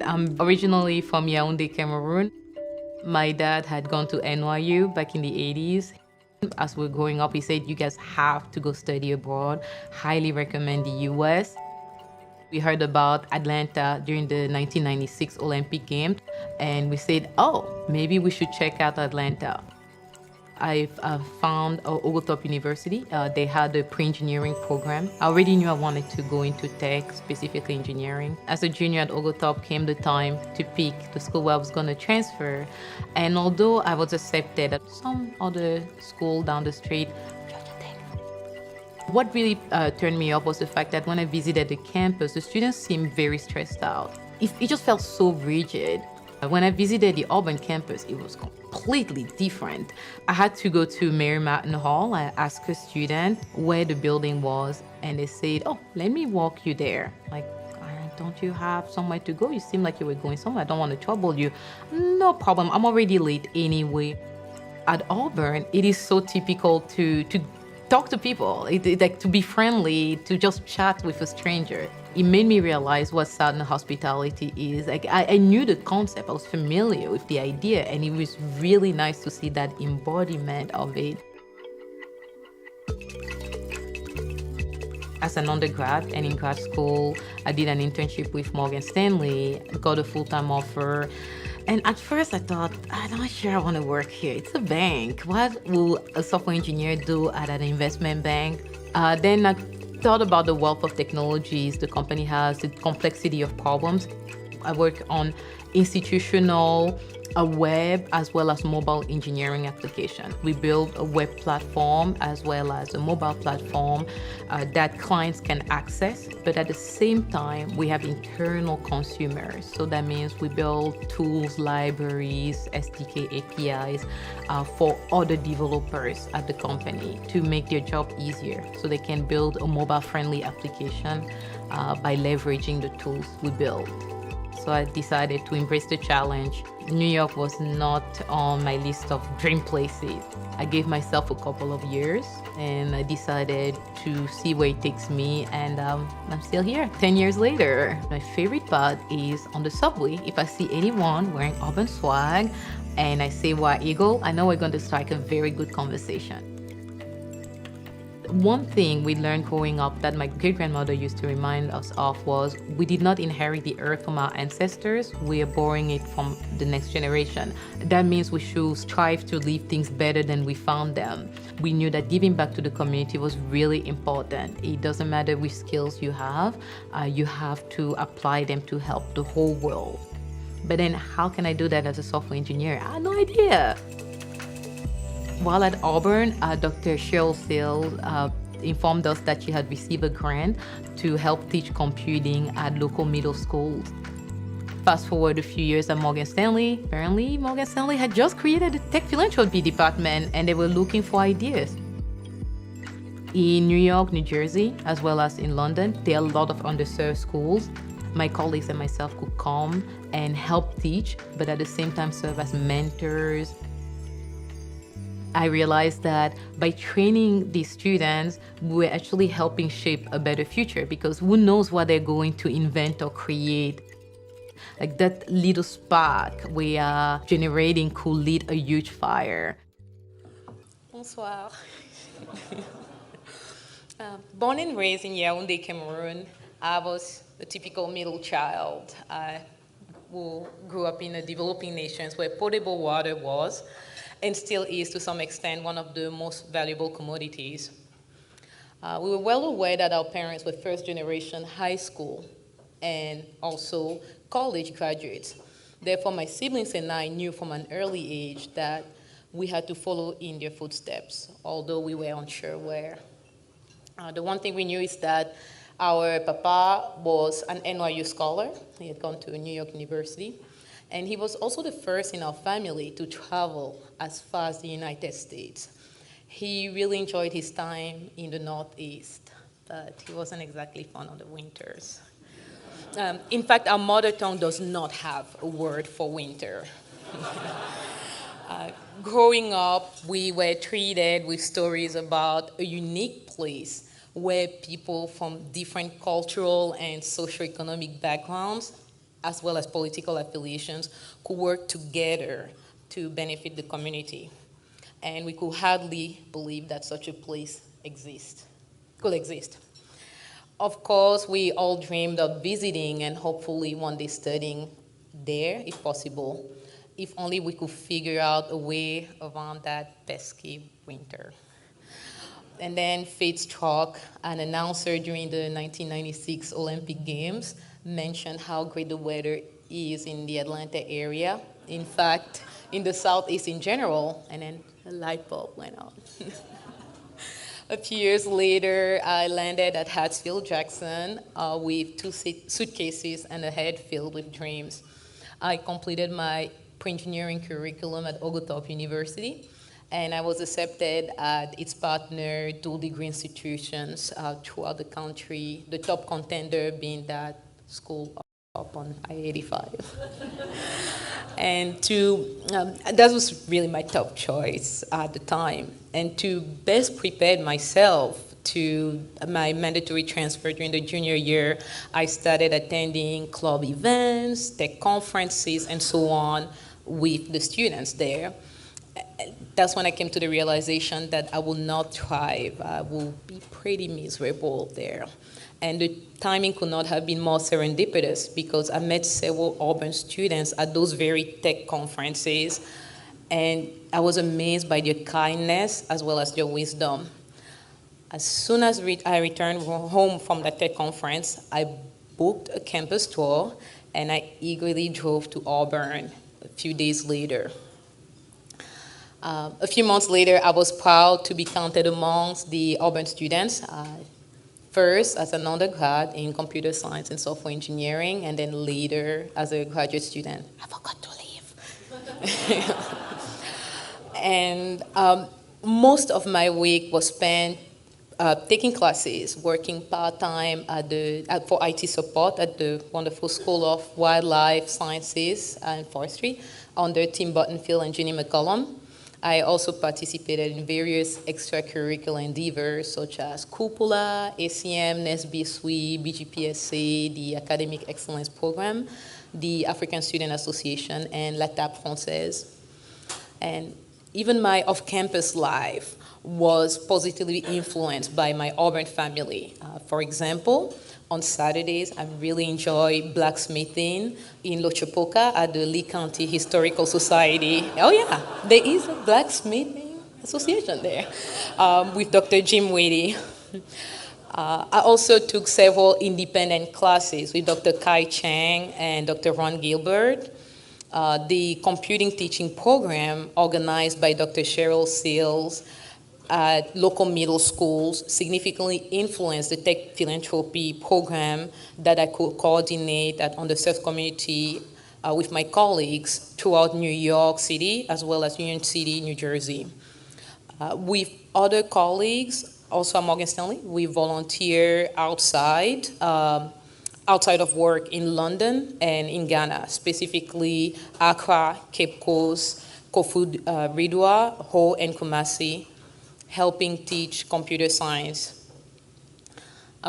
I'm originally from Yaoundé, Cameroon. My dad had gone to NYU back in the 80s. As we're growing up, he said, you guys have to go study abroad. Highly recommend the US. We heard about Atlanta during the 1996 Olympic Games, and we said, oh, maybe we should check out Atlanta. I've found Oglethorpe University. They had a pre-engineering program. I already knew I wanted to go into tech, specifically engineering. As a junior at Oglethorpe came the time to pick the school where I was going to transfer. And although I was accepted at some other school down the street, what really turned me off was the fact that when I visited the campus, the students seemed very stressed out. It just felt so rigid. When I visited the Auburn campus, it was completely different. I had to go to Mary Martin Hall. I asked a student where the building was, and they said, oh, let me walk you there. Like, don't you have somewhere to go? You seem like you were going somewhere. I don't want to trouble you. No problem. I'm already late anyway. At Auburn, it is so typical to talk to people, like to be friendly, to just chat with a stranger. It made me realize what Southern hospitality is. Like I knew the concept, I was familiar with the idea, and it was really nice to see that embodiment of it. As an undergrad and in grad school, I did an internship with Morgan Stanley, got a full-time offer. And at first I thought, I'm not sure I want to work here. It's a bank. What will a software engineer do at an investment bank? Then I thought about the wealth of technologies the company has, the complexity of problems. I work on institutional, a web, as well as mobile engineering application. We build a web platform as well as a mobile platform that clients can access, but at the same time, we have internal consumers. So that means we build tools, libraries, SDK APIs for other developers at the company to make their job easier so they can build a mobile-friendly application by leveraging the tools we build. So I decided to embrace the challenge. New York was not on my list of dream places. I gave myself a couple of years and I decided to see where it takes me, and I'm still here 10 years later. My favorite part is on the subway. If I see anyone wearing Auburn swag and I say War Eagle, I know we're going to strike a very good conversation. One thing we learned growing up that my great-grandmother used to remind us of was we did not inherit the earth from our ancestors, we are borrowing it from the next generation. That means we should strive to leave things better than we found them. We knew that giving back to the community was really important. It doesn't matter which skills you have to apply them to help the whole world. But then how can I do that as a software engineer? I had no idea. While at Auburn, Dr. Cheryl Sales informed us that she had received a grant to help teach computing at local middle schools. Fast forward a few years at Morgan Stanley. Apparently, Morgan Stanley had just created a tech philanthropy department and they were looking for ideas. In New York, New Jersey, as well as in London, there are a lot of underserved schools. My colleagues and myself could come and help teach, but at the same time serve as mentors. I realized that by training these students, we're actually helping shape a better future, because who knows what they're going to invent or create. Like that little spark we are generating could lead a huge fire. Bonsoir. Born and raised in Yaoundé, Cameroon, I was a typical middle child who grew up in a developing nations where potable water was, and still is to some extent, one of the most valuable commodities. We were well aware that our parents were first generation high school and also college graduates. Therefore, my siblings and I knew from an early age that we had to follow in their footsteps, although we were unsure where. The one thing we knew is that our papa was an NYU scholar. He had gone to New York University. And he was also the first in our family to travel as far as the United States. He really enjoyed his time in the Northeast, but he wasn't exactly fond of the winters. In fact, our mother tongue does not have a word for winter. Growing up, we were treated with stories about a unique place where people from different cultural and socioeconomic backgrounds as well as political affiliations, could work together to benefit the community. And we could hardly believe that such a place could exist. Of course, we all dreamed of visiting and hopefully one day studying there, if possible, if only we could figure out a way around that pesky winter. And then fate struck. An announcer during the 1996 Olympic Games mentioned how great the weather is in the Atlanta area. In fact, in the Southeast in general, and then a light bulb went on. A few years later, I landed at Hartsfield-Jackson with two suitcases and a head filled with dreams. I completed my pre-engineering curriculum at Auburn University, and I was accepted at its partner dual degree institutions throughout the country, the top contender being that school up on I-85. And that was really my top choice at the time. And to best prepare myself to my mandatory transfer during the junior year, I started attending club events, tech conferences, and so on with the students there. That's when I came to the realization that I will not thrive. I will be pretty miserable there. And the timing could not have been more serendipitous because I met several Auburn students at those very tech conferences, and I was amazed by their kindness as well as their wisdom. As soon as I returned home from the tech conference, I booked a campus tour, and I eagerly drove to Auburn a few days later. A few months later, I was proud to be counted amongst the Auburn students. First, as an undergrad in computer science and software engineering, and then later as a graduate student. I forgot to leave. And most of my week was spent taking classes, working part-time for IT support at the wonderful School of Wildlife Sciences and Forestry under Tim Buttonfield and Jenny McCollum. I also participated in various extracurricular endeavors such as Cupola, ACM, NESB, SWE, BGPSA, the Academic Excellence Program, the African Student Association, and La Table Française. And even my off-campus life was positively influenced by my Auburn family. For example, on Saturdays, I really enjoy blacksmithing in Lochapoka at the Lee County Historical Society. Oh yeah, there is a blacksmithing association there with Dr. Jim Wadey. I also took several independent classes with Dr. Kai Chang and Dr. Ron Gilbert. The computing teaching program organized by Dr. Cheryl Seals at local middle schools significantly influenced the tech philanthropy program that I could coordinate at underserved community with my colleagues throughout New York City as well as Union City, New Jersey. With other colleagues, also at Morgan Stanley, we volunteer outside of work in London and in Ghana, specifically Accra, Cape Coast, Kofu Ridwa, Ho, and Kumasi, helping teach computer science.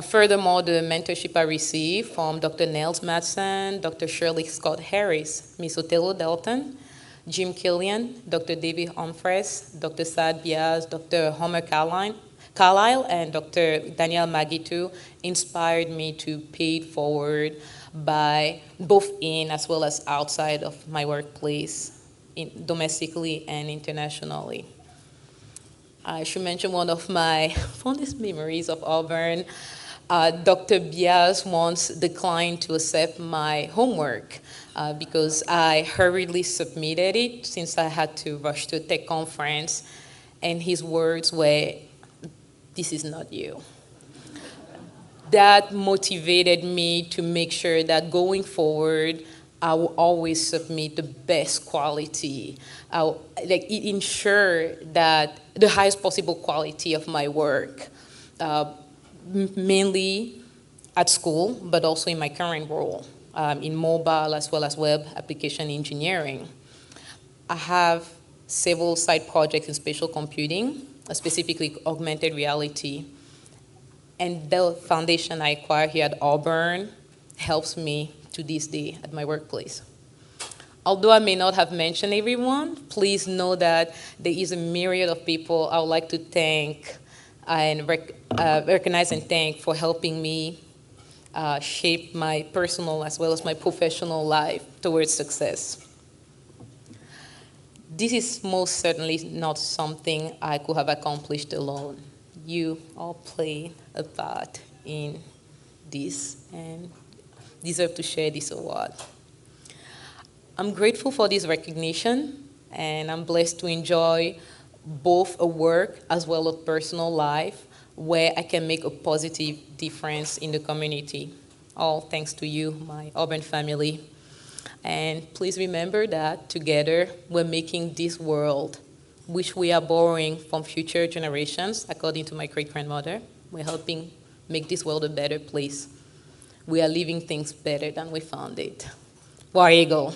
Furthermore, the mentorship I received from Dr. Nels Madsen, Dr. Shirley Scott Harris, Ms. Othello Dalton, Jim Killian, Dr. David Humphreys, Dr. Saad Biaz, Dr. Homer Carlisle, and Dr. Daniel Magitu inspired me to pay it forward by both in as well as outside of my workplace, domestically and internationally. I should mention one of my fondest memories of Auburn. Dr. Biaz once declined to accept my homework because I hurriedly submitted it since I had to rush to a tech conference, and his words were, "This is not you." That motivated me to make sure that going forward, I will always submit the best quality. It ensured that the highest possible quality of my work, mainly at school, but also in my current role in mobile as well as web application engineering. I have several side projects in spatial computing, specifically augmented reality. And the foundation I acquired here at Auburn helps me to this day at my workplace. Although I may not have mentioned everyone, please know that there is a myriad of people I would like to thank and recognize and thank for helping me shape my personal as well as my professional life towards success. This is most certainly not something I could have accomplished alone. You all play a part in this and deserve to share this award. I'm grateful for this recognition, and I'm blessed to enjoy both a work as well as personal life where I can make a positive difference in the community. All thanks to you, my Auburn family. And please remember that together we're making this world, which we are borrowing from future generations, according to my great-grandmother. We're helping make this world a better place. We are leaving things better than we found it. War Eagle.